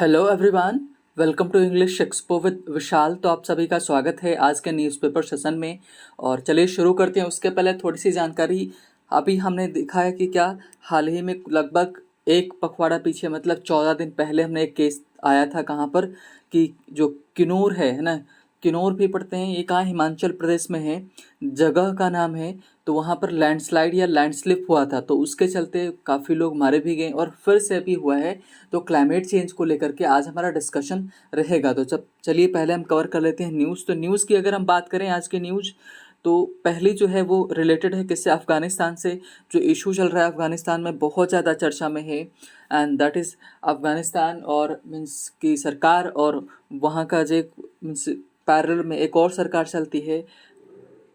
Hello everyone, welcome to English Expo with Vishal. तो आप सभी का स्वागत है आज के न्यूज़पेपर सेशन में। और चलिए शुरू करते हैं। उसके पहले थोड़ी सी जानकारी। अभी हमने देखा है कि क्या हाल ही में लगभग एक पखवाड़ा पीछे मतलब 14 दिन पहले हमने एक केस आया था कहाँ पर कि जो किन्नौर है ना, किन्नौर भी पढ़ते हैं, ये कहाँ हिमाचल प्रदेश में है, जगह का नाम है। तो वहाँ पर लैंडस्लाइड या लैंडस्लिप हुआ था, तो उसके चलते काफ़ी लोग मारे भी गए और फिर से अभी हुआ है। तो क्लाइमेट चेंज को लेकर के आज हमारा डिस्कशन रहेगा। तो चलिए पहले हम कवर कर लेते हैं न्यूज़। तो न्यूज़ की अगर हम बात करें आज की न्यूज़, तो पहली जो है वो रिलेटेड है किससे, अफ़गानिस्तान से। जो इशू चल रहा है अफ़गानिस्तान में बहुत ज़्यादा चर्चा में है, एंड दैट इज़ अफ़गानिस्तान और मीन्स की सरकार और वहाँ का जो मीन्स पैरेलल में एक और सरकार चलती है,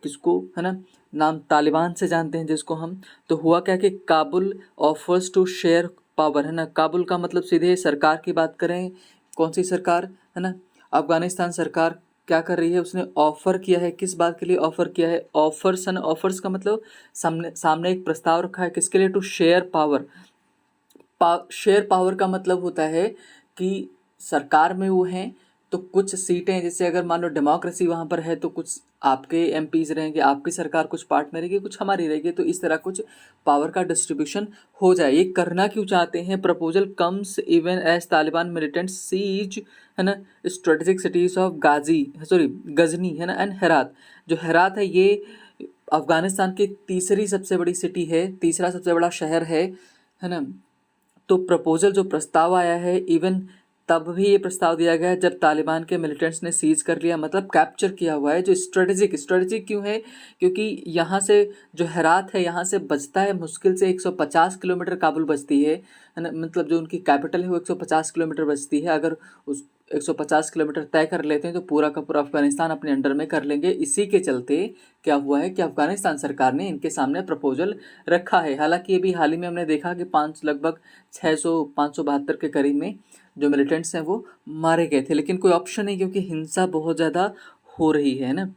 किसको है ना, नाम तालिबान से जानते हैं जिसको हम। तो हुआ क्या कि Kabul offers to share power, है ना। काबुल का मतलब सीधे सरकार की बात करें, कौन सी सरकार, है ना, अफगानिस्तान सरकार क्या कर रही है, उसने ऑफर किया है। किस बात के लिए ऑफर किया है, ऑफर्स, है ना। ऑफर्स का मतलब सामने सामने एक प्रस्ताव रखा है, किसके लिए, to share power. Share power का मतलब होता है कि सरकार में वो हैं तो कुछ सीटें, जैसे अगर मान लो डेमोक्रेसी वहाँ पर है तो कुछ आपके एमपीज रहेंगे, आपकी सरकार कुछ पार्ट में रहेगी, कुछ हमारी रहेगी। तो इस तरह कुछ पावर का डिस्ट्रीब्यूशन हो जाए। ये करना क्यों चाहते हैं, proposal comes even as Taliban militant seize, है ना, स्ट्रेटेजिक सिटीज ऑफ गजनी, है ना, एंड हेरात। जो हेरात है ये अफगानिस्तान की तीसरी सबसे बड़ी सिटी है, तीसरा सबसे बड़ा शहर है ना। तो प्रपोजल जो प्रस्ताव आया है, इवन तब भी ये प्रस्ताव दिया गया है जब तालिबान के मिलिटेंट्स ने सीज कर लिया, मतलब कैप्चर किया हुआ है। जो स्ट्रेटेजिक क्यों है, क्योंकि यहाँ से जो हेरात है यहाँ से बचता है मुश्किल से 150 किलोमीटर, काबुल बचती है ना। मतलब जो उनकी कैपिटल है वो 150 किलोमीटर बचती है। अगर उस 150 किलोमीटर तय कर लेते हैं तो पूरा का पूरा अफगानिस्तान अपने अंडर में कर लेंगे। इसी के चलते क्या हुआ है कि अफगानिस्तान सरकार ने इनके सामने प्रपोजल रखा है। हालांकि ये भी हाल ही में हमने देखा कि लगभग 572 के करीब में जो मिलिटेंट्स हैं वो मारे गए थे, लेकिन कोई ऑप्शन नहीं क्योंकि हिंसा बहुत ज़्यादा हो रही है ना।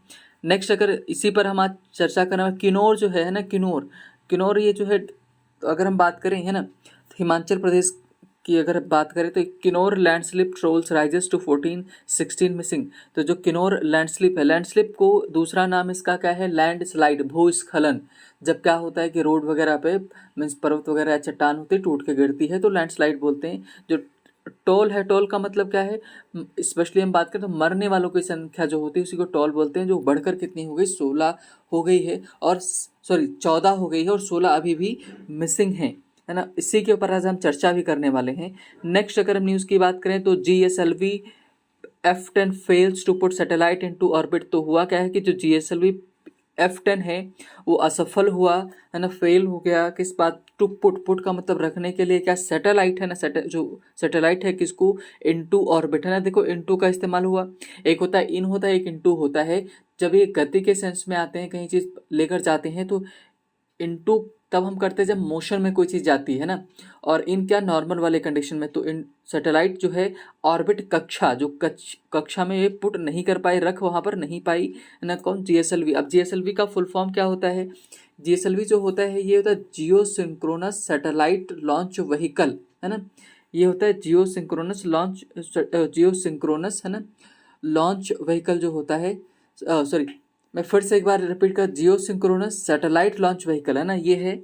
नेक्स्ट अगर इसी पर हम आज चर्चा करना, किन्नौर जो है ना, किन्नौर ये जो है, तो अगर हम बात करें, है ना, तो हिमाचल प्रदेश की अगर बात करें तो Kinnaur landslip tolls rises to 1416 missing. तो जो किन्नौर लैंडस्लिप है, लैंडस्लिप को दूसरा नाम इसका क्या है, लैंडस्लाइड, भूस्खलन। जब क्या होता है कि रोड वगैरह पे मीन्स पर्वत वगैरह या चट्टान होती है टूट के गिरती है तो लैंडस्लाइड बोलते हैं। जो टोल है, टोल का मतलब क्या है, स्पेशली हम बात करें तो मरने वालों की संख्या जो होती है उसी को टोल बोलते हैं। जो बढ़कर कितनी हो गई, 16 हो गई है, और 14 हो गई है और 16 अभी भी मिसिंग है ना। इसी के ऊपर आज हम चर्चा भी करने वाले हैं। नेक्स्ट अगर हम न्यूज़ की बात करें तो GSLV F10 fails to put satellite into orbit. तो हुआ क्या है कि जो GSLV F10 है वो असफल हुआ, है ना, फेल हो गया। किस बात, टू पुट का मतलब रखने के लिए, क्या, सैटेलाइट, है ना, जो सैटेलाइट है किसको, इनटू ऑर्बिट, है ना। देखो इनटू का इस्तेमाल हुआ, एक होता है इन होता है, एक इनटू होता है। जब ये गति के सेंस में आते हैं, कहीं चीज़ लेकर जाते हैं तो इनटू तब हम करते हैं जब मोशन में कोई चीज़ जाती है ना, और इन क्या, नॉर्मल वाले कंडीशन में। तो इन सैटेलाइट जो है ऑर्बिट कक्षा, जो कक्षा में ये पुट नहीं कर पाई, रख वहाँ पर नहीं पाई, है ना, कौन, GSLV। अब GSLV का फुल फॉर्म क्या होता है, GSLV जो होता है ये होता है जियो सिंक्रोनस सैटेलाइट लॉन्च व्हीकल, है ना। ये होता है जियो सिंक्रोनस, है ना, लॉन्च व्हीकल जो होता है, मैं फिर से एक बार रिपीट कर, जियो सिंक्रोनस सैटेलाइट लॉन्च व्हीकल, है ना, ये है।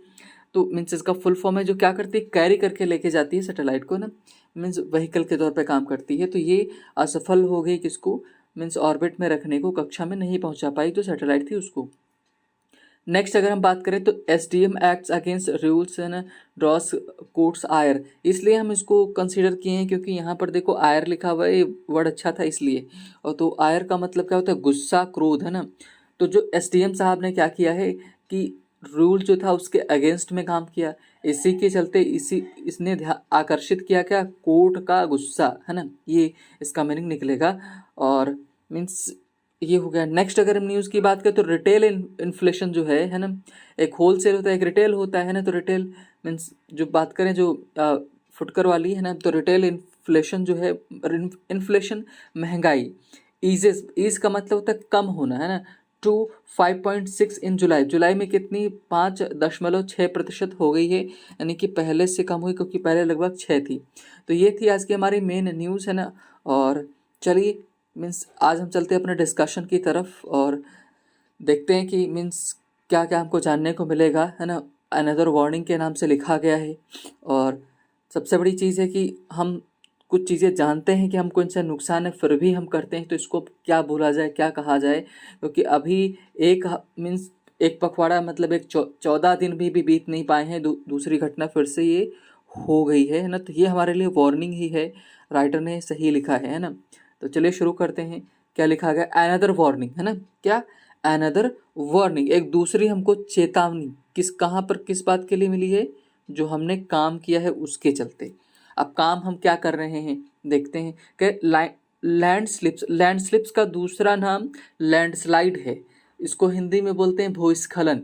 तो मीन्स इसका फुल फॉर्म है जो क्या करती है, कैरी करके लेके जाती है सैटेलाइट को ना, मीन्स व्हीकल के तौर पे काम करती है। तो ये असफल हो गई किसको, मीन्स ऑर्बिट में रखने को, कक्षा में नहीं पहुंचा पाई जो सैटेलाइट थी उसको। नेक्स्ट अगर हम बात करें तो SDM acts against rules and draws court's ire. इसलिए हम इसको कंसीडर किए हैं क्योंकि यहाँ पर देखो आयर लिखा हुआ है, ये वर्ड अच्छा था इसलिए। और तो आयर का मतलब क्या होता है, गुस्सा, क्रोध, है ना। तो जो SDM साहब ने क्या किया है कि रूल जो था उसके अगेंस्ट में काम किया, इसी के चलते इसने आकर्षित किया क्या, कोर्ट का गुस्सा, है ना, ये इसका मीनिंग निकलेगा। और मीन्स ये हो गया। नेक्स्ट अगर हम न्यूज़ की बात करें तो रिटेल इन्फ्लेशन जो है ना, एक होलसेल होता है, एक रिटेल होता है ना। तो रिटेल मीन्स जो बात करें जो फुटकर वाली है ना, तो रिटेल इन्फ्लेशन जो है, इन्फ्लेशन महंगाई, ईज का मतलब होता है कम होना, है ना। टू 5.6 इन जुलाई। जुलाई में कितनी 5.6% हो गई है, यानी कि पहले से कम हुई, क्योंकि पहले लगभग 6 थी। तो ये थी आज की हमारी मेन न्यूज़, है ना। और चलिए मीन्स आज हम चलते हैं अपने डिस्कशन की तरफ और देखते हैं कि मीन्स क्या क्या हमको जानने को मिलेगा, है ना। अनदर वार्निंग के नाम से लिखा गया है। और सबसे बड़ी चीज़ है कि हम कुछ चीज़ें जानते हैं कि हमको इनसे नुकसान है, फिर भी हम करते हैं, तो इसको क्या बोला जाए, क्या कहा जाए। क्योंकि अभी एक मीन्स एक पखवाड़ा मतलब एक 14 दिन भी बीत नहीं पाए हैं, दूसरी घटना फिर से ये हो गई है ना। तो ये हमारे लिए वार्निंग ही है, राइटर ने सही लिखा है ना। तो चलिए शुरू करते हैं। क्या लिखा गया, अनदर वार्निंग, है ना। क्या, अनदर वार्निंग, एक दूसरी हमको चेतावनी, किस कहाँ पर किस बात के लिए मिली है, जो हमने काम किया है उसके चलते। अब काम हम क्या कर रहे हैं देखते हैं कि लैंडस्लिप्स का दूसरा नाम लैंडस्लाइड है। इसको हिंदी में बोलते हैं भूस्खलन।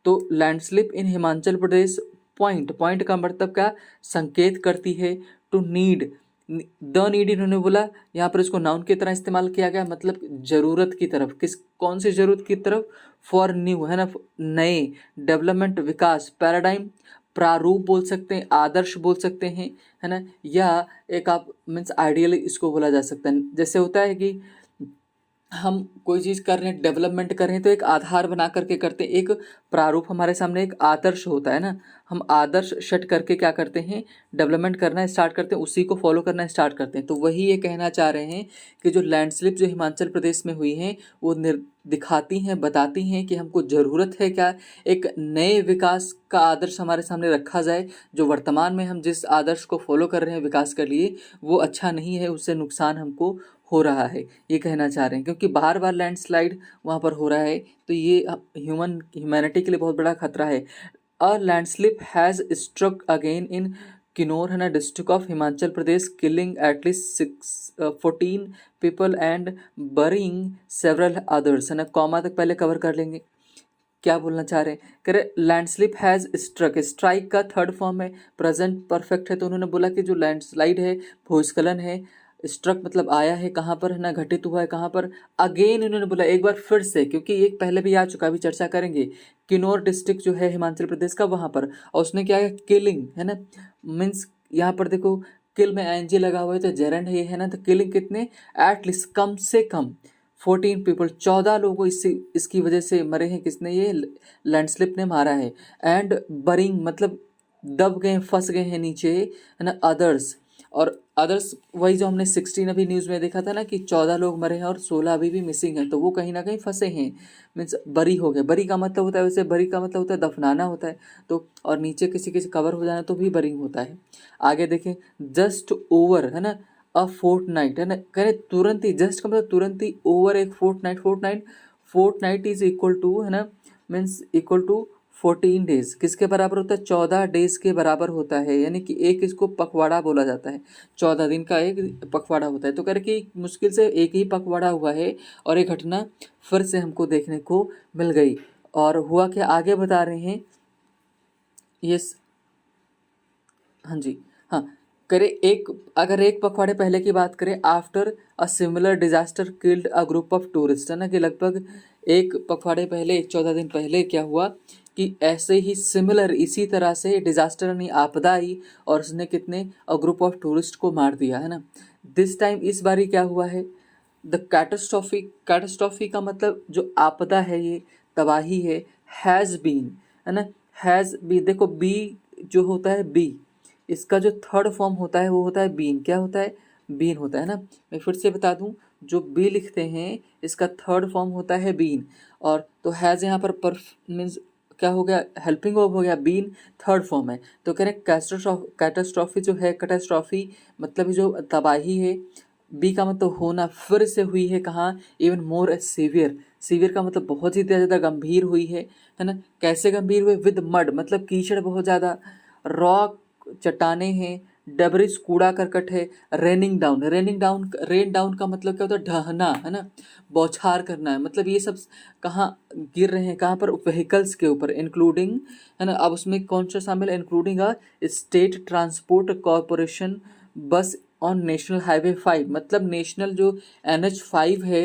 तो लैंडस्लिप इन हिमाचल प्रदेश, पॉइंट का मतलब क्या, संकेत करती है टू नीड, द नीड इन्होंने बोला, यहाँ पर इसको नाउन की तरह इस्तेमाल किया गया, मतलब जरूरत की तरफ, किस कौन सी जरूरत की तरफ, फॉर न्यू, है ना, नए, डेवलपमेंट विकास, पैराडाइम प्रारूप बोल सकते हैं, आदर्श बोल सकते हैं, है ना। या एक आप मीन्स आइडियल इसको बोला जा सकता है। जैसे होता है कि हम कोई चीज़ कर रहे हैं, डेवलपमेंट कर रहे हैं, तो एक आधार बना करके करते हैं, एक प्रारूप हमारे सामने एक आदर्श होता है ना, हम आदर्श सेट करके क्या करते हैं, डेवलपमेंट करना स्टार्ट करते हैं, उसी को फॉलो करना स्टार्ट करते हैं। तो वही ये कहना चाह रहे हैं कि जो लैंडस्लिप जो हिमाचल प्रदेश में हुई हैं वो दिखाती हैं, बताती हैं कि हमको ज़रूरत है क्या, एक नए विकास का आदर्श हमारे सामने रखा जाए। जो वर्तमान में हम जिस आदर्श को फॉलो कर रहे हैं विकास के लिए, वो अच्छा नहीं है, उससे नुकसान हमको हो रहा है, ये कहना चाह रहे हैं। क्योंकि बार बार लैंडस्लाइड वहाँ पर हो रहा है, तो ये ह्यूमैनिटी के लिए बहुत बड़ा खतरा है। A landslip has struck again in Kinnaur, है ना, district of Himachal Pradesh, killing at least 14 people and burying several others, है ना। कॉमा तक पहले कवर कर लेंगे। क्या बोलना चाह रहे हैं, कह रहे लैंडस्लिप हैज़ स्ट्रक, स्ट्राइक का थर्ड फॉर्म है, प्रेजेंट परफेक्ट है। तो उन्होंने बोला कि जो लैंडस्लाइड है, भूस्खलन है, स्ट्रक मतलब आया है कहाँ पर, है ना, घटित हुआ है कहाँ पर, अगेन इन्होंने बोला एक बार फिर से, क्योंकि एक पहले भी आ चुका, अभी चर्चा करेंगे, किन्नौर डिस्ट्रिक्ट जो है हिमाचल प्रदेश का, वहाँ पर। और उसने क्या है, किलिंग, है ना, मीन्स यहाँ पर देखो किल में एनजी लगा हुआ है, तो जेरेंड है ना। तो किलिंग कितने, एटलीस्ट कम से कम 14 पीपल, 14 लोगों इसकी वजह से मरे हैं। किसने, ये लैंडस्लिप ने मारा है। एंड बरिंग मतलब दब गए, फंस गए हैं नीचे, है ना, अदर्स। और अदर्स वही जो हमने 16 अभी न्यूज़ में देखा था ना, कि 14 लोग मरे हैं और 16 अभी भी मिसिंग हैं, तो वो कहीं ना कहीं फंसे हैं, मीन्स बरी हो गए। बरी का मतलब होता है, वैसे बरी का मतलब होता है दफनाना होता है, तो और नीचे किसी किसी कवर हो जाना तो भी बरिंग होता है। आगे देखें, जस्ट ओवर, है ना, अ फोर्टनाइट, है ना, कह रहे तुरंत ही, जस्ट का मतलब तुरंत ही, ओवर एक फोर्टनाइट इज इक्वल टू, है ना, मीन्स इक्वल टू 14 डेज, किसके बराबर होता है, 14 डेज के बराबर होता है। यानी कि एक इसको पखवाड़ा बोला जाता है, 14 दिन का एक पखवाड़ा होता है। तो कह रहे कि मुश्किल से एक ही पखवाड़ा हुआ है और एक घटना फिर से हमको देखने को मिल गई। और हुआ क्या, आगे बता रहे हैं ये, हाँ जी, हाँ, करे एक, अगर एक पखवाड़े पहले की बात करें, after a similar disaster killed a group of tourist, है ना, कि लगभग एक पखवाड़े पहले, एक 14 दिन पहले क्या हुआ कि ऐसे ही सिमिलर, इसी तरह से डिजास्टर यानी आपदा आई और उसने कितने, अ ग्रुप ऑफ टूरिस्ट को मार दिया, है ना। दिस टाइम इस बारी क्या हुआ है, द कैटास्ट्रॉफी का मतलब जो आपदा है, ये तबाही हैज़ बीन, है ना, हैज़ बी, देखो बी जो होता है, बी इसका जो थर्ड फॉर्म होता है वो होता है बीन। क्या होता है, बीन होता है ना। मैं फिर से बता दूं, जो बी लिखते हैं इसका थर्ड फॉर्म होता है बीन। और तो हैज़ यहाँ पर मीन्स क्या हो गया, हेल्पिंग वर्ब हो गया, बीन थर्ड फॉर्म है। तो कह रहे कैटास्ट्रॉफी जो है, कैटास्ट्रॉफी मतलब जो तबाही है, बी का मतलब होना, फिर से हुई है कहाँ, इवन मोर सीवियर, सीवियर का मतलब बहुत ही ज़्यादा गंभीर हुई है ना। कैसे गंभीर हुए, विद मड मतलब कीचड़ बहुत ज़्यादा, रॉक चट्टाने हैं, डेब्रिस कूड़ा करकट है, रेन डाउन का मतलब क्या होता है, ढहना, है ना, बौछार करना है, मतलब ये सब कहाँ गिर रहे हैं, कहाँ पर, व्हीकल्स के ऊपर, इंक्लूडिंग, है ना। अब उसमें कौन सा शामिल है, including a state transport corporation बस ऑन नेशनल हाईवे 5, मतलब नेशनल जो NH5 है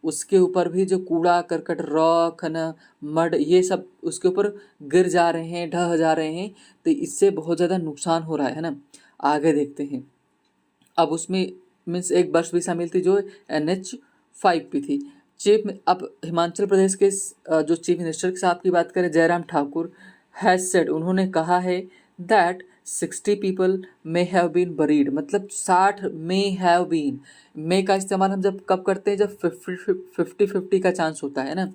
उसके ऊपर भी जो कूड़ा करकट, रॉक है ना, मड, ये सब उसके ऊपर गिर जा रहे हैं, ढह जा रहे हैं, तो इससे बहुत ज़्यादा नुकसान हो रहा है ना। आगे देखते हैं। अब उसमें मीन्स एक बस भी शामिल थी जो NH5 भी थी। अब हिमाचल प्रदेश के जो चीफ मिनिस्टर साहब की बात करें, जयराम ठाकुर हैज सेड, उन्होंने कहा है that 60 people may have been buried, मतलब 60 मे हैव बीन। मे का इस्तेमाल हम जब कब करते हैं, जब 50-50 का चांस होता है ना।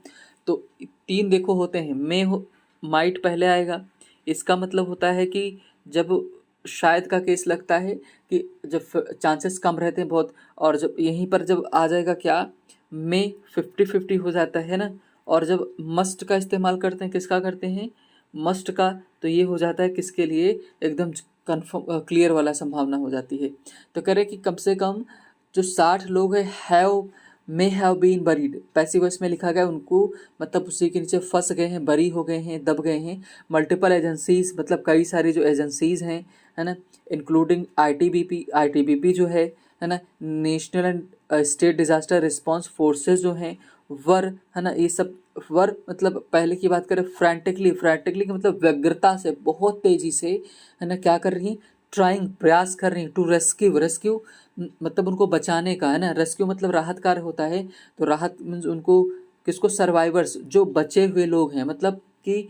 तो 3 देखो होते हैं, मे हो, माइट पहले आएगा, इसका मतलब होता है कि जब शायद का केस लगता है कि जब चांसेस कम रहते हैं बहुत, और जब यहीं पर जब आ जाएगा क्या, में 50-50 हो जाता है ना। और जब मस्ट का इस्तेमाल करते हैं, किसका करते हैं, मस्ट का, तो ये हो जाता है किसके लिए, एकदम कन्फर्म क्लियर वाला संभावना हो जाती है। तो कह रहे कि कम से कम जो 60 लोग हैं, may have been buried, passive voice में लिखा गया, उनको मतलब उसी के नीचे फंस गए हैं, बरी हो गए हैं, दब गए हैं। मल्टीपल एजेंसीज, मतलब कई सारी जो एजेंसीज हैं, है ना, इंक्लूडिंग आईटीबीपी जो है ना, national and state disaster response forces जो हैं, वर, है ना, ये सब वर, मतलब पहले की बात करें फ्रैंटिकली का मतलब व्यग्रता से, बहुत तेजी से, है ना, क्या कर रही हैं, ट्राइंग, प्रयास कर रही हैं, टू रेस्क्यू मतलब उनको बचाने का, है ना। रेस्क्यू मतलब राहत कार्य होता है, तो राहत मीन्स उनको, किसको, सर्वाइवर्स, जो बचे हुए लोग हैं, मतलब कि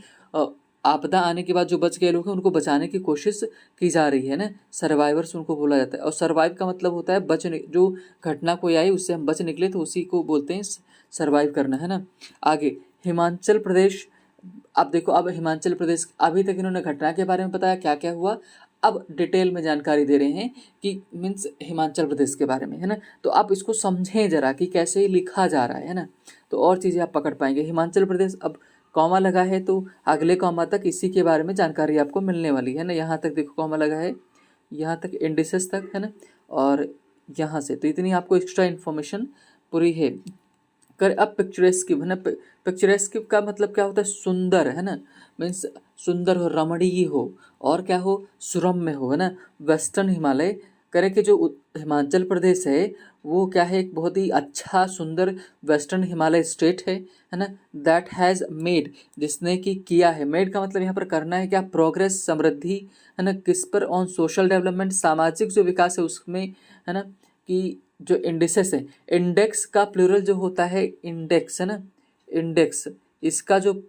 आपदा आने के बाद जो बच गए लोग हैं उनको बचाने की कोशिश की जा रही है ना, सर्वाइवर्स उनको बोला जाता है। और सर्वाइव का मतलब होता है बचने, जो घटना कोई आई उससे हम बच निकले तो उसी को बोलते हैं सर्वाइव करना, है ना। आगे हिमाचल प्रदेश, अब देखो, अब हिमाचल प्रदेश, अभी तक इन्होंने घटना के बारे में बताया क्या क्या हुआ, अब डिटेल में जानकारी दे रहे हैं कि मीन्स हिमाचल प्रदेश के बारे में, है ना। तो आप इसको समझें जरा कि कैसे लिखा जा रहा है ना, तो और चीज़ें आप पकड़ पाएंगे। हिमाचल प्रदेश, अब कॉमा लगा है तो अगले कॉमा तक इसी के बारे में जानकारी आपको मिलने वाली है ना। यहाँ तक देखो कॉमा लगा है, यहाँ तक इंडिसेस तक, है ना, और यहाँ से, तो इतनी आपको एक्स्ट्रा इन्फॉर्मेशन पूरी है। कर अब पिक्चरेस्क, है ना, पिक्चरेस्क का मतलब क्या होता है, सुंदर, है ना, मीन्स सुंदर हो, रमणीय हो, और क्या हो, सुरम्य हो, है ना। वेस्टर्न हिमालय, करे कि जो हिमाचल प्रदेश है वो क्या है, एक बहुत ही अच्छा सुंदर वेस्टर्न हिमालय स्टेट है ना। दैट हैज़ मेड, जिसने कि किया है, मेड का मतलब यहाँ पर करना है क्या, प्रोग्रेस, समृद्धि, है ना, किस पर, ऑन सोशल डेवलपमेंट, सामाजिक जो विकास है उसमें, है ना, कि जो इंडिसेस है, इंडेक्स का प्लूरल जो होता है इंडेक्स, है ना, इंडेक्स, इसका जो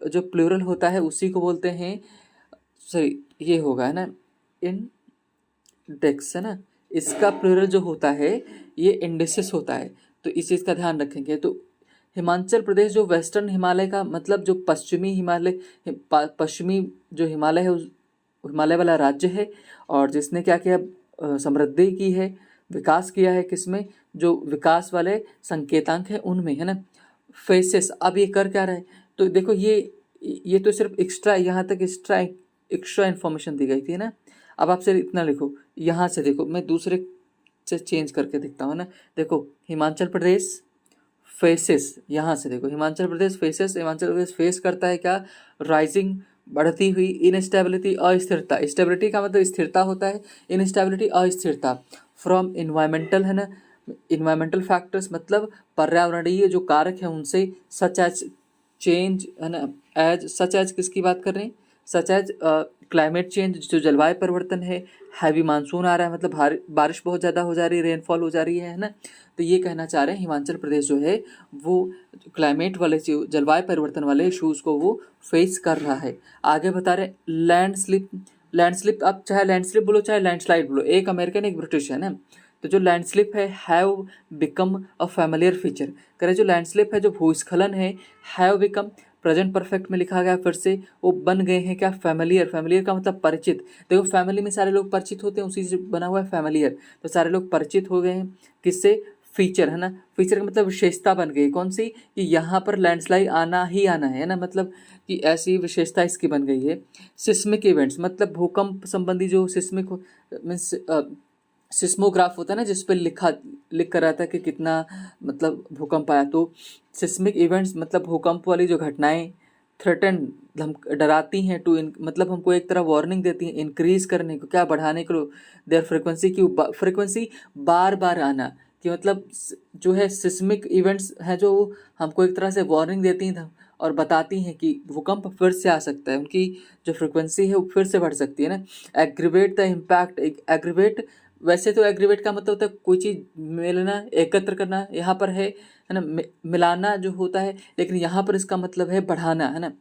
जो प्लूरल होता है उसी को बोलते हैं, सॉरी ये होगा, है ना, इंडेक्स, है ना, इसका प्लूरल जो होता है ये इंडिसेस होता है, तो इस चीज़ का ध्यान रखेंगे। तो हिमाचल प्रदेश जो वेस्टर्न हिमालय का मतलब जो पश्चिमी हिमालय, पश्चिमी जो हिमालय है उस हिमालय वाला राज्य है, और जिसने क्या किया, समृद्धि की है, विकास किया है, किसमें, जो विकास वाले संकेतांक हैं उनमें, है ना। फेसेस, अब ये कर क्या रहा है, तो देखो ये तो सिर्फ एक्स्ट्रा, यहाँ तक एक्स्ट्रा इन्फॉर्मेशन दी गई थी ना। अब आप सिर्फ इतना लिखो, यहाँ से देखो, मैं दूसरे से चेंज करके दिखता हूँ ना। देखो हिमाचल प्रदेश फेसेस, यहाँ से देखो, हिमाचल प्रदेश फेसेस, हिमाचल प्रदेश फेस करता है क्या, राइजिंग, बढ़ती हुई, इनस्टेबिलिटी, अस्थिरता, स्टेबिलिटी का मतलब स्थिरता होता है, इनस्टेबिलिटी अस्थिरता, फ्रॉम इन्वायरमेंटल, है ना, इन्वायरमेंटल फैक्टर्स मतलब पर्यावरणीय जो कारक हैं उनसे, सच एज चेंज, है ना, एज सच एज किसकी बात कर रहे हैं, सच एज क्लाइमेट चेंज, जो जलवायु परिवर्तन है, हैवी मानसून आ रहा है मतलब बारिश बहुत ज़्यादा हो जा रही है, रेनफॉल हो जा रही है ना। तो ये कहना चाह रहे हैं हिमाचल प्रदेश जो है वो क्लाइमेट वाले जलवायु परिवर्तन वाले इशूज़ को वो फेस कर रहा है। आगे बता रहे लैंडस्लिप, आप चाहे लैंडस्लिप बोलो चाहे लैंडस्लाइड बोलो, एक अमेरिकन एक ब्रिटिश है ना। तो जो लैंडस्लिप है have become a familiar feature, करें जो लैंडस्लिप है, जो भूस्खलन है, हैव बिकम, प्रेजेंट परफेक्ट में लिखा गया फिर से, वो बन गए हैं क्या, फैमिलियर का मतलब परिचित। देखो फैमिली में सारे लोग परिचित होते हैं, उसी से बना हुआ है फैमिलियर, तो सारे लोग परिचित हो गए हैं किससे, फीचर, है ना। फीचर का मतलब विशेषता बन गई, कौन सी, कि यहाँ पर लैंडस्लाइड आना ही आना है ना, मतलब कि ऐसी विशेषता इसकी बन गई है। सिस्मिक इवेंट्स मतलब भूकंप संबंधी जो सिस्मिक मीन्स सिस्मोग्राफ होता है ना, जिस पर लिख कर आता है कि कितना मतलब भूकंप आया, तो सिस्मिक इवेंट्स मतलब भूकंप वाली जो घटनाएं, थ्रेटन डराती हैं, टू मतलब हमको एक तरह वार्निंग देती हैं, इंक्रीज करने को, क्या बढ़ाने को, देयर फ्रिक्वेंसी की फ्रिक्वेंसी बार बार आना, कि मतलब जो है सिस्मिक इवेंट्स हैं जो हमको एक तरह से वार्निंग देती हैं और बताती हैं कि भूकंप फिर से आ सकता है, उनकी जो फ्रिक्वेंसी है वो फिर से बढ़ सकती है ना। एग्रीवेट द इम्पैक्ट, एग्रीवेट, वैसे तो एग्रीवेट का मतलब होता है कोई चीज़ मिलना, एकत्र करना, यहाँ पर है ना, मिलाना जो होता है, लेकिन यहाँ पर इसका मतलब है बढ़ाना, है ना।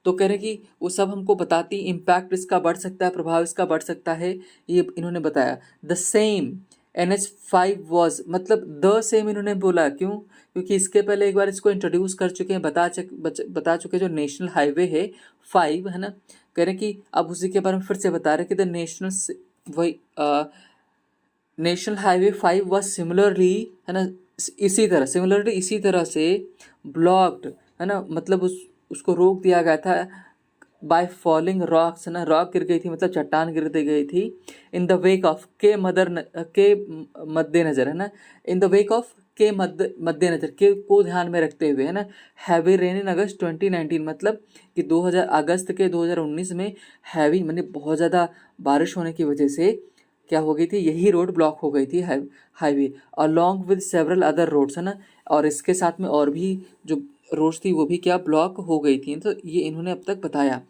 तो कह रहे हैं कि वो सब हमको बताती, इम्पैक्ट इसका बढ़ सकता है, प्रभाव इसका बढ़ सकता है, ये इन्होंने बताया। द सेम NH5 वॉज, मतलब द सेम इन्होंने बोला, क्यों? क्योंकि इसके पहले एक बार इसको इंट्रोड्यूस कर चुके हैं, बता चुके जो नेशनल हाईवे है 5, है ना। कह रहे हैं कि अब उसी के बारे में फिर से बता रहे हैं कि द वही नेशनल हाईवे 5 वॉज सिमिलरली, है ना, इसी तरह से ब्लॉक्ड, है ना, मतलब उसको रोक दिया गया था बाय फॉलिंग रॉक्स, है ना, रॉक गिर गई थी, मतलब चट्टान गिर दी गई थी। इन द वेक ऑफ के मद्देनजर, है ना, इन द वेक ऑफ के मद्देनजर, के को ध्यान में रखते हुए, है ना। हैवी रेन इन अगस्त 2019, मतलब कि 2019 में हैवी माने बहुत ज़्यादा बारिश होने की वजह से क्या हो गई थी, यही रोड ब्लॉक हो गई थी, highway, along with several other roads, है ना, और इसके साथ में और भी जो रोड्स थी वो भी क्या ब्लॉक हो गई थी। तो ये इन्होंने अब तक बताया।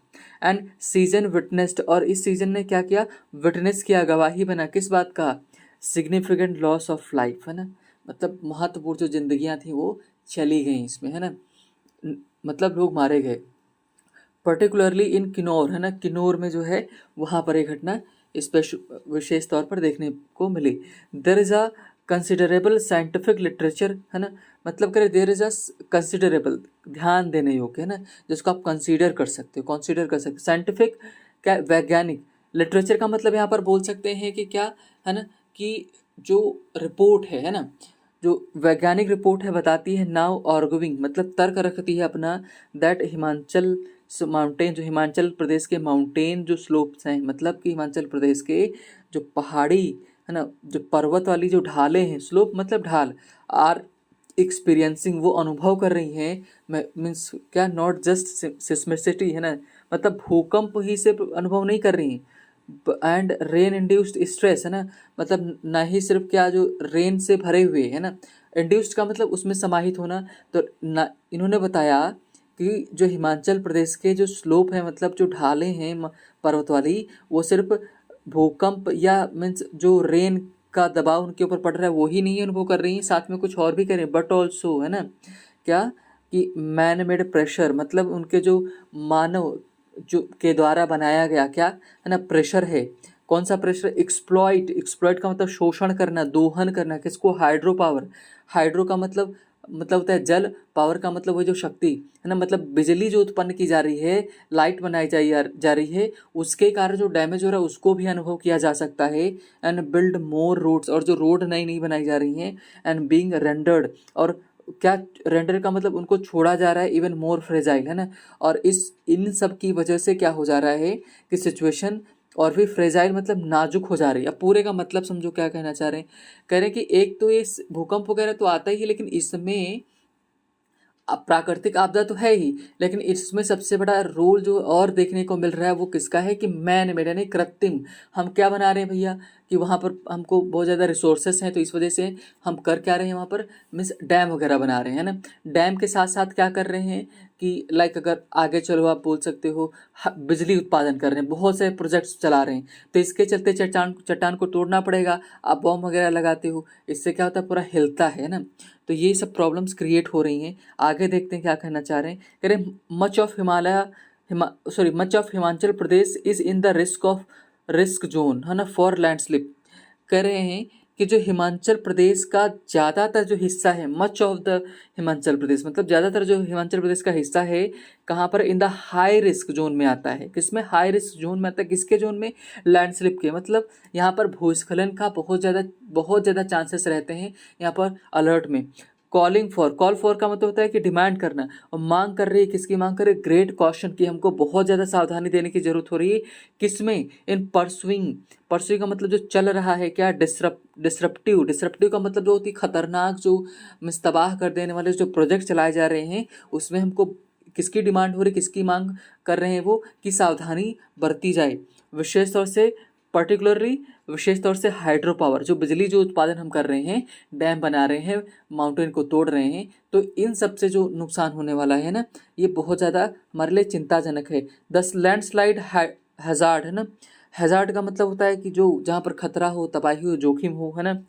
एंड सीजन विटनेस्ड, और इस सीजन ने क्या किया, विटनेस किया, गवाही बना, किस बात का, सिग्निफिकेंट लॉस ऑफ लाइफ, है ना, मतलब महत्वपूर्ण जो जिंदगियां थी वो चली गई इसमें, है ना, मतलब लोग मारे गए। पर्टिकुलरली इन किन्नौर, है ना, किन्नौर में जो है वहाँ पर एक घटना विशेष तौर पर देखने को मिली। There is a considerable scientific literature, है ना, मतलब करे देयर इज़ अ कंसिडरेबल, ध्यान देने योग्य, है ना, जिसको आप कंसीडर कर सकते हो, साइंटिफिक, क्या, वैज्ञानिक, लिटरेचर का मतलब यहाँ पर बोल सकते हैं कि क्या, है ना, कि जो रिपोर्ट है ना, जो वैज्ञानिक रिपोर्ट है बताती है, नाउ ऑर्गविंग, मतलब तर्क रखती है अपना, दैट हिमाचल माउंटेन, जो हिमाचल प्रदेश के माउंटेन जो स्लोप्स हैं, मतलब कि हिमाचल प्रदेश के जो पहाड़ी, है ना, जो पर्वत वाली जो ढालें हैं, स्लोप मतलब ढाल, आर एक्सपीरियंसिंग, वो अनुभव कर रही हैं, मीन्स क्या, नॉट जस्ट सिस्मिसिटी, है ना, मतलब भूकंप ही से अनुभव नहीं कर रही हैं, एंड रेन इंड्यूस्ड स्ट्रेस, है ना, मतलब ना ही सिर्फ क्या जो रेन से भरे हुए, है ना, इंड्यूस्ड का मतलब उसमें समाहित होना, तो ना इन्होंने बताया कि जो हिमाचल प्रदेश के जो स्लोप है, मतलब जो ढालें हैं पर्वत वाली, वो सिर्फ भूकंप या मीन्स जो रेन का दबाव उनके ऊपर पड़ रहा है वही नहीं अनुभव कर रही हैं, साथ में कुछ और भी कर रही हैं, बट ऑल्सो, है ना, क्या, कि मैन मेड प्रेशर, मतलब उनके जो मानव जो के द्वारा बनाया गया क्या, है ना, प्रेशर है, कौन सा प्रेशर, एक्सप्लॉइट का मतलब शोषण करना, दोहन करना, किसको, हाइड्रो पावर, हाइड्रो का मतलब होता है जल, पावर का मतलब वो जो शक्ति, है ना, मतलब बिजली जो उत्पन्न की जा रही है, लाइट बनाई जा रही है, उसके कारण जो डैमेज हो रहा है उसको भी अनुभव किया जा सकता है। एंड बिल्ड मोर रोड्स, और जो रोड नई नई बनाई जा रही हैं, एंड बीइंग रेंडर्ड, और क्या, रेंडर का मतलब उनको छोड़ा जा रहा है, इवन मोर फ्रेजाइल, है ना, और इन सब की वजह से क्या हो जा रहा है कि सिचुएशन और भी फ्रेजाइल, मतलब नाजुक हो जा रही है। अब पूरे का मतलब समझो क्या कहना चाह रहे हैं, कह रहे हैं कि एक तो ये भूकंप वगैरह तो आता ही है, लेकिन इसमें अब प्राकृतिक आपदा तो है ही, लेकिन इसमें सबसे बड़ा रोल जो और देखने को मिल रहा है वो किसका है, कि मैन मेड, यानी कृत्रिम, हम क्या बना रहे हैं भैया, कि वहाँ पर हमको बहुत ज़्यादा रिसोर्सेस हैं, तो इस वजह से हम कर क्या रहे हैं वहाँ पर, मीन्स डैम वगैरह बना रहे हैं ना। डैम के साथ साथ क्या कर रहे हैं कि लाइक अगर आगे चलो आप बोल सकते हो बिजली उत्पादन कर रहे हैं, बहुत से प्रोजेक्ट्स चला रहे हैं, तो इसके चलते चट्टान को तोड़ना पड़ेगा, आप बॉम्ब वगैरह लगाते हो, इससे क्या होता है, पूरा हिलता है ना। तो ये सब प्रॉब्लम्स क्रिएट हो रही हैं। आगे देखते हैं क्या कहना चाह रहे हैं, कह रहे much of Himachal Pradesh is in the risk zone, है ना, फॉर लैंडस्लिप। कह रहे हैं कि जो हिमाचल प्रदेश का ज़्यादातर जो हिस्सा है, much of the Himachal Pradesh, मतलब ज़्यादातर जो हिमाचल प्रदेश का हिस्सा है, कहाँ पर, in the high risk zone में आता है, किसमें, हाई रिस्क जोन में आता है, किसके जोन में, लैंडस्लिप के, मतलब यहाँ पर भूस्खलन का बहुत ज़्यादा चांसेस रहते हैं यहाँ पर अलर्ट में। कॉल फॉर का मतलब होता है कि डिमांड करना, और मांग कर रही है, किसकी मांग कर रही है, ग्रेट कॉशन की, हमको बहुत ज़्यादा सावधानी देने की जरूरत हो रही है, किसमें, इन परसुइंग का मतलब जो चल रहा है क्या, डिसरप्टिव का मतलब जो होती है खतरनाक, जो मिस्तबाह कर देने वाले जो प्रोजेक्ट चलाए जा रहे हैं, उसमें हमको किसकी डिमांड हो रही है, किसकी मांग कर रहे हैं वो, कि सावधानी बरती जाए, विशेष तौर से पर्टिकुलरली विशेष तौर से हाइड्रो पावर, जो बिजली जो उत्पादन हम कर रहे हैं, डैम बना रहे हैं, माउंटेन को तोड़ रहे हैं, तो इन सब से जो नुकसान होने वाला है ना, ये बहुत ज़्यादा हमारे लिए चिंताजनक है। दस लैंडस्लाइड हैज़ार्ड है ना, हैज़ार्ड का मतलब होता है कि जो जहाँ पर खतरा हो, तबाही हो, जोखिम हो, है ना।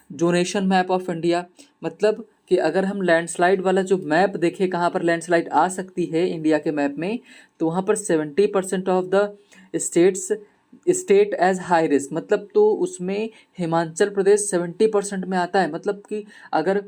जोनेशन मैप ऑफ इंडिया, मतलब कि अगर हम लैंडस्लाइड वाला जो मैप देखें कहाँ पर लैंडस्लाइड आ सकती है इंडिया के मैप में, तो वहाँ पर 70% of the state as high risk, मतलब तो उसमें हिमाचल प्रदेश 70% में आता है। मतलब कि अगर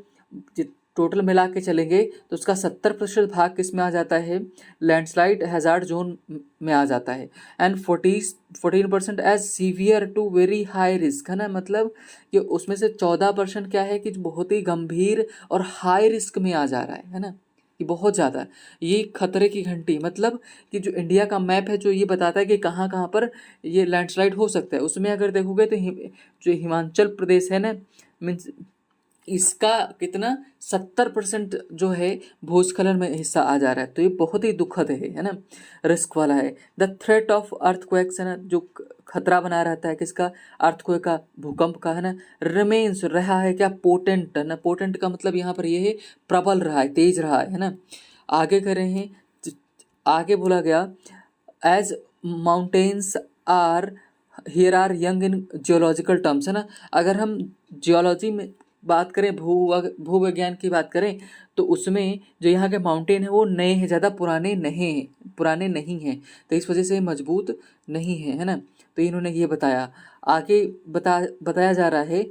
टोटल मिला के चलेंगे तो उसका 70% भाग किस में आ जाता है, लैंडस्लाइड हैज़ार्ड जोन में आ जाता है। And 14% as severe to very high risk, है ना, मतलब कि उसमें से 14% क्या है कि बहुत ही गंभीर और हाई रिस्क में आ जा रहा है ना, कि बहुत ज़्यादा ये खतरे की घंटी, मतलब कि जो इंडिया का मैप है जो ये बताता है कि कहाँ कहाँ पर ये लैंडस्लाइड हो सकता है, उसमें अगर देखोगे तो जो हिमाचल प्रदेश है ना, मीन्स इसका कितना 70% जो है भूस्खलन में हिस्सा आ जा रहा है। तो ये बहुत ही दुखद है ना, रिस्क वाला है। द थ्रेट ऑफ अर्थक्वेक्स, है ना, जो खतरा बना रहता है किसका, अर्थक्वेक का, भूकंप का, है ना। रिमेन्स, रहा है क्या, पोटेंट, है ना। पोटेंट का मतलब यहाँ पर ये है प्रबल रहा है, तेज रहा है ना। आगे कर रहे हैं, आगे बोला गया as mountains are here are young in geological terms, है ना। अगर हम जियोलॉजी में बात करें, भूविज्ञान की बात करें, तो उसमें जो यहाँ के माउंटेन है वो नए हैं, ज़्यादा पुराने नहीं हैं, तो इस वजह से मजबूत नहीं है ना। तो इन्होंने ये बताया। आगे बताया जा रहा है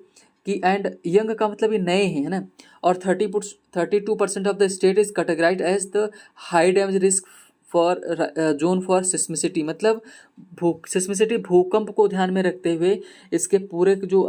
कि एंड यंग का मतलब ये नए हैं, है ना। और 32% of the state is categorized as the high damage risk for zone four seismicity, मतलब सिस्मिसिटी, भूकंप को ध्यान में रखते हुए इसके पूरे जो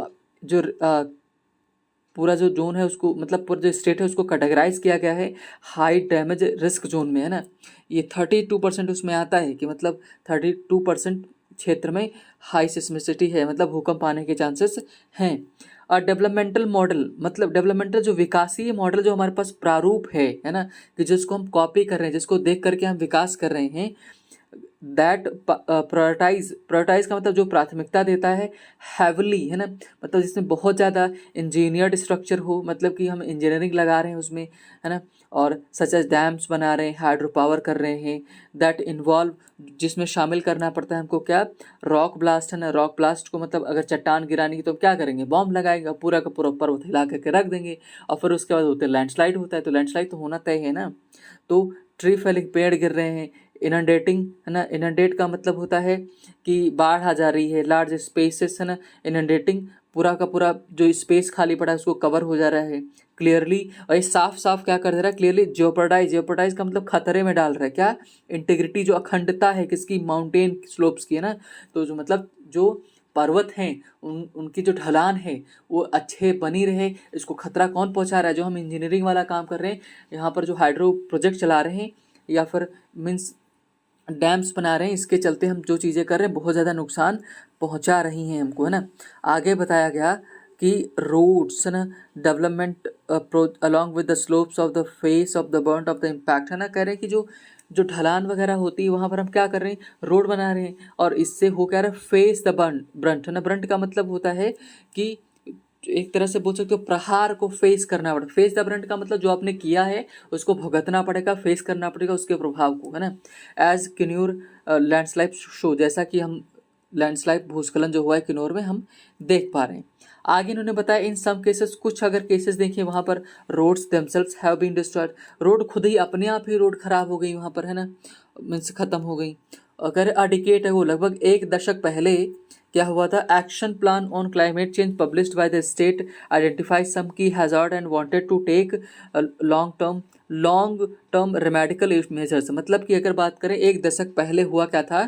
पूरा जो जोन है उसको, मतलब पूरा जो स्टेट है उसको कैटेगराइज किया गया है हाई डैमेज रिस्क जोन में, है ना। ये 32% उसमें आता है कि मतलब 32% क्षेत्र में हाई सिस्मिसिटी है, मतलब भूकंप आने के चांसेस हैं। और डेवलपमेंटल मॉडल, मतलब डेवलपमेंटल जो विकासीय मॉडल जो हमारे पास प्रारूप है ना, कि जिसको हम कॉपी कर रहे हैं, जिसको देख करके हम विकास कर रहे हैं, दैट प्रायोरिटाइज का मतलब जो प्राथमिकता देता है हैवली, है ना, मतलब जिसमें बहुत ज़्यादा इंजीनियर्ड स्ट्रक्चर हो, मतलब कि हम इंजीनियरिंग लगा रहे हैं उसमें, है ना। और सच एज डैम्स बना रहे हैं, हाइड्रो पावर कर रहे हैं, दैट इन्वॉल्व, जिसमें शामिल करना पड़ता है हमको क्या, रॉक ब्लास्ट, है ना। रॉक ब्लास्ट को मतलब अगर चट्टान गिरानी तो क्या करेंगे, बॉम्ब लगाएंगे, पूरा का पूरा पर्वत हिला करके रख देंगे, और फिर उसके बाद होते लैंडस्लाइड होता है, तो लैंडस्लाइड तो होना तय है ना। तो ट्री फेलिंग, पेड़ गिर रहे हैं, इनंडेटिंग, है ना। इनंडेट का मतलब होता है कि बाढ़ आ जा रही है, लार्ज स्पेसेस, है ना। इनंडेटिंग, पूरा का पूरा जो स्पेस खाली पड़ा है उसको कवर हो जा रहा है क्लियरली, और ये साफ साफ क्या कर दे रहा है, क्लियरली जियोपर्डाइज का मतलब खतरे में डाल रहा है क्या, इंटीग्रिटी, जो अखंडता है किसकी, माउंटेन स्लोप्स की, है ना। तो जो मतलब जो पर्वत हैं उनकी जो ढलान है वो अच्छे बनी रहे, इसको खतरा कौन पहुंचा रहा है, जो हम इंजीनियरिंग वाला काम कर रहे हैं, यहाँ पर जो हाइड्रो प्रोजेक्ट चला रहे हैं या फिर मीन्स डैम्स बना रहे हैं, इसके चलते हम जो चीज़ें कर रहे हैं बहुत ज़्यादा नुकसान पहुंचा रही हैं हमको, है ना। आगे बताया गया कि रोड्स, है ना, development along with the slopes of the face of the burnt of the impact, है ना। कह रहे हैं कि जो ढलान वगैरह होती है वहाँ पर हम क्या कर रहे हैं, रोड बना रहे हैं, और इससे हो क्या रहा है, फेस द ब्रंट, है ना। ब्रंट का मतलब होता है कि एक तरह से बोल सकते हो प्रहार को फेस करना पड़ेगा। फेस द ब्रंट का मतलब जो आपने किया है उसको भुगतना पड़ेगा, फेस करना पड़ेगा उसके प्रभाव को, है ना। एज किन्नौर लैंडस्लाइड शो, जैसा कि हम लैंडस्लाइड भूस्खलन जो हुआ है किन्नौर में हम देख पा रहे हैं। आगे इन्होंने बताया इन सम केसेस, कुछ अगर केसेस देखिए वहाँ पर roads themselves have been destroyed, road खुद ही अपने आप ही रोड खराब हो गई वहाँ पर, है ना, मीन्स खत्म हो गई। अगर अडिकेट है वो लगभग एक दशक पहले क्या हुआ था, action plan on climate change published by the state identifies some key hazard and wanted to take long term remedial measures, मतलब कि अगर बात करें एक दशक पहले हुआ क्या था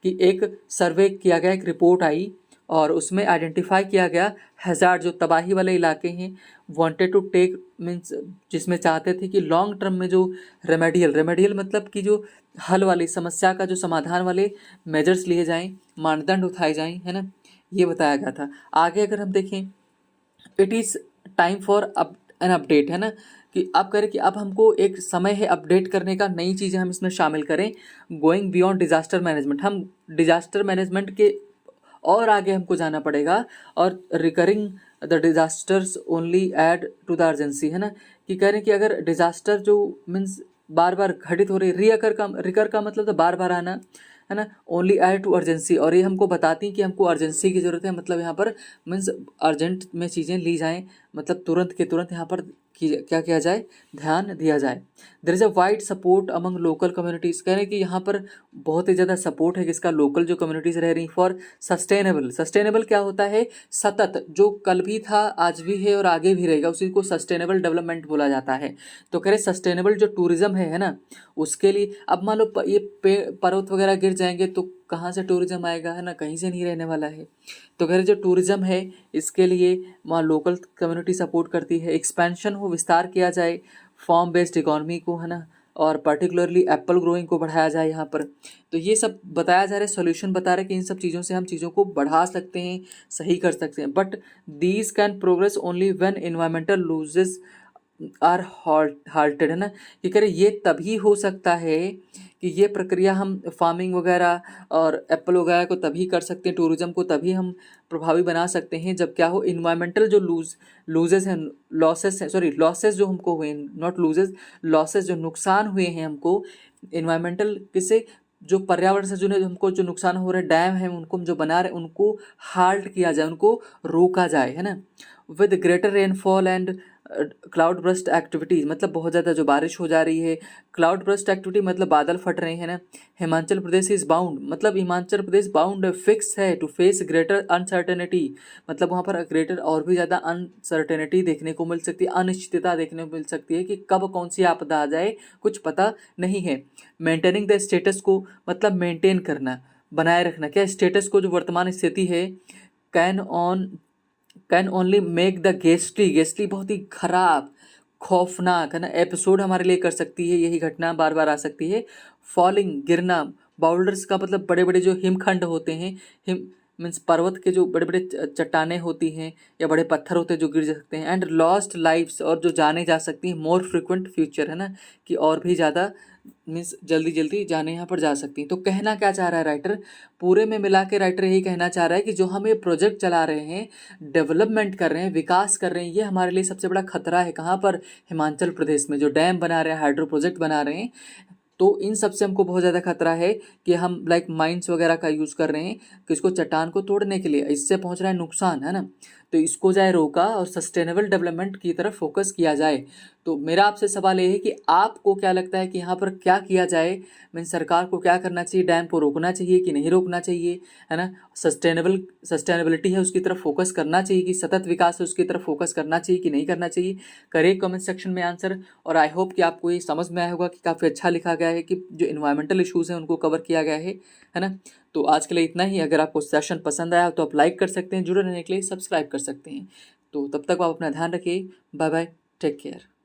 कि एक सर्वे किया गया, एक रिपोर्ट आई और उसमें आइडेंटिफाई किया गया हैजार्ड, जो तबाही वाले इलाके हैं, वांटेड टू टेक मीन्स जिसमें चाहते थे कि लॉन्ग टर्म में जो रेमेडियल मतलब कि जो हल वाली समस्या का जो समाधान वाले मेजर्स लिए जाएं, मानदंड उठाए जाएं, है ना, ये बताया गया था। आगे अगर हम देखें, it is time for an update, है ना, कि अब करें कि अब हमको एक समय है अपडेट करने का, नई चीज़ें हम इसमें शामिल करें। गोइंग बियॉन्ड डिजास्टर मैनेजमेंट, हम डिजास्टर मैनेजमेंट के और आगे हमको जाना पड़ेगा। और recurring the disasters only add to the urgency, है ना, कि कह रहे हैं कि अगर डिजास्टर जो मीन्स बार बार घटित हो रही, रिकर का मतलब तो बार बार आना, है ना, ओनली ऐड टू अर्जेंसी, और ये हमको बताती हैं कि हमको अर्जेंसी की ज़रूरत है, मतलब यहाँ पर मीन्स अर्जेंट में चीज़ें ली जाएं, मतलब तुरंत के तुरंत यहाँ पर क्या किया जाए, ध्यान दिया जाए। There is a wide support among local communities, कह रहे हैं कि यहाँ पर बहुत ही ज़्यादा सपोर्ट है किसका, लोकल जो कम्युनिटीज़ रह रही फॉर सस्टेनेबल। सस्टेनेबल क्या होता है, सतत, जो कल भी था आज भी है और आगे भी रहेगा, उसी को सस्टेनेबल डेवलपमेंट बोला जाता है। तो कह रहे सस्टेनेबल जो टूरिज्म है ना, उसके लिए अब मान लो ये पर्वत वगैरह गिर जाएंगे तो कहाँ से टूरिज्म आएगा, है ना, कहीं से नहीं रहने वाला है। तो कह रहे जो टूरिज्म है इसके लिए वहाँ लोकल कम्युनिटी सपोर्ट करती है, एक्सपेंशन हो, विस्तार किया जाए फॉर्म बेस्ड इकोनॉमी को, है ना, और पर्टिकुलरली एप्पल ग्रोइंग को बढ़ाया जाए यहाँ पर। तो ये सब बताया जा रहा है, सॉल्यूशन बता रहे हैं कि इन सब चीज़ों से हम चीज़ों को बढ़ा सकते हैं, सही कर सकते हैं। But these can progress only when environmental losses are halted, है ना, कि करें ये तभी हो सकता है कि ये प्रक्रिया हम फार्मिंग वगैरह और एप्पल वगैरह को तभी कर सकते हैं, टूरिज्म को तभी हम प्रभावी बना सकते हैं जब क्या हो, इन्वायरमेंटल जो लूजेस हैं, लॉसेस हैं, सॉरी लॉसेस जो हमको हुए, नॉट लूजेस, लॉसेस जो नुकसान हुए हैं हमको इन्वायरमेंटल किसे, जो पर्यावरण से जुड़े हमको जो नुकसान हो रहे डैम हैं उनको हम जो बना रहे उनको हाल्ट किया जाए, उनको रोका जाए, है ना। With greater rainfall and cloud burst activities, मतलब बहुत ज़्यादा जो बारिश हो जा रही है, क्लाउड ब्रस्ट एक्टिविटी मतलब बादल फट रहे हैं ना। हिमाचल प्रदेश इज़ बाउंड, मतलब हिमाचल प्रदेश बाउंड फिक्स है टू फेस ग्रेटर अनसर्टेनिटी, मतलब वहाँ पर ग्रेटर और भी ज़्यादा अनसर्टेनिटी देखने को मिल सकती है, अनिश्चितता देखने को मिल सकती है कि कब कौन सी आपदा आ जाए कुछ पता नहीं है। मेंटेनिंग द स्टेटस को मतलब मेंटेन करना, बनाए रखना, क्या स्टेटस को जो वर्तमान स्थिति है, कैन ओनली मेक द गेस्टली बहुत ही खराब खौफनाक, है ना, एपिसोड हमारे लिए कर सकती है, यही घटना बार बार आ सकती है। फॉलिंग गिरना, बाउल्डर्स का मतलब बड़े बड़े जो हिमखंड होते हैं, हिम मीन्स पर्वत के जो बड़े बड़े चट्टानें होती हैं या बड़े पत्थर होते हैं जो गिर सकते हैं। एंड लॉस्ट लाइफ्स, और जो जाने जा सकती हैं, मोर फ्रिक्वेंट फ्यूचर, है ना, कि और भी ज़्यादा मीन्स जल्दी जल्दी जाने यहाँ पर जा सकती हैं। तो कहना क्या चाह रहा है राइटर, पूरे में मिला के राइटर यही कहना चाह रहा है कि जो हम ये प्रोजेक्ट चला रहे हैं, डेवलपमेंट कर रहे हैं, विकास कर रहे हैं, ये हमारे लिए सबसे बड़ा खतरा है। कहाँ पर, हिमाचल प्रदेश में जो डैम बना रहे हैं, हाइड्रो प्रोजेक्ट बना रहे हैं, तो इन सब से हमको बहुत ज़्यादा खतरा है कि हम लाइक माइंस वगैरह का यूज़ कर रहे हैं किसको, चट्टान को तोड़ने के लिए, इससे पहुंच रहा है नुकसान, है ना। तो इसको जाए रोका और सस्टेनेबल डेवलपमेंट की तरफ फोकस किया जाए। तो मेरा आपसे सवाल ये है कि आपको क्या लगता है कि यहाँ पर क्या किया जाए, मीन सरकार को क्या करना चाहिए, डैम को रोकना चाहिए कि नहीं रोकना चाहिए, है ना, सस्टेनेबिलिटी है उसकी तरफ फोकस करना चाहिए कि सतत विकास है उसकी तरफ फोकस करना चाहिए कि नहीं करना चाहिए। करिए कमेंट सेक्शन में आंसर। और आई होप कि आपको ये समझ में आया होगा कि काफ़ी अच्छा लिखा गया है कि जो इन्वायरमेंटल इशूज़ हैं उनको कवर किया गया है ना। तो आज के लिए इतना ही। अगर आपको सेशन पसंद आया तो आप लाइक कर सकते हैं, जुड़े रहने के लिए सब्सक्राइब कर सकते हैं। तो तब तक आप अपना ध्यान रखिए, बाय बाय, टेक केयर।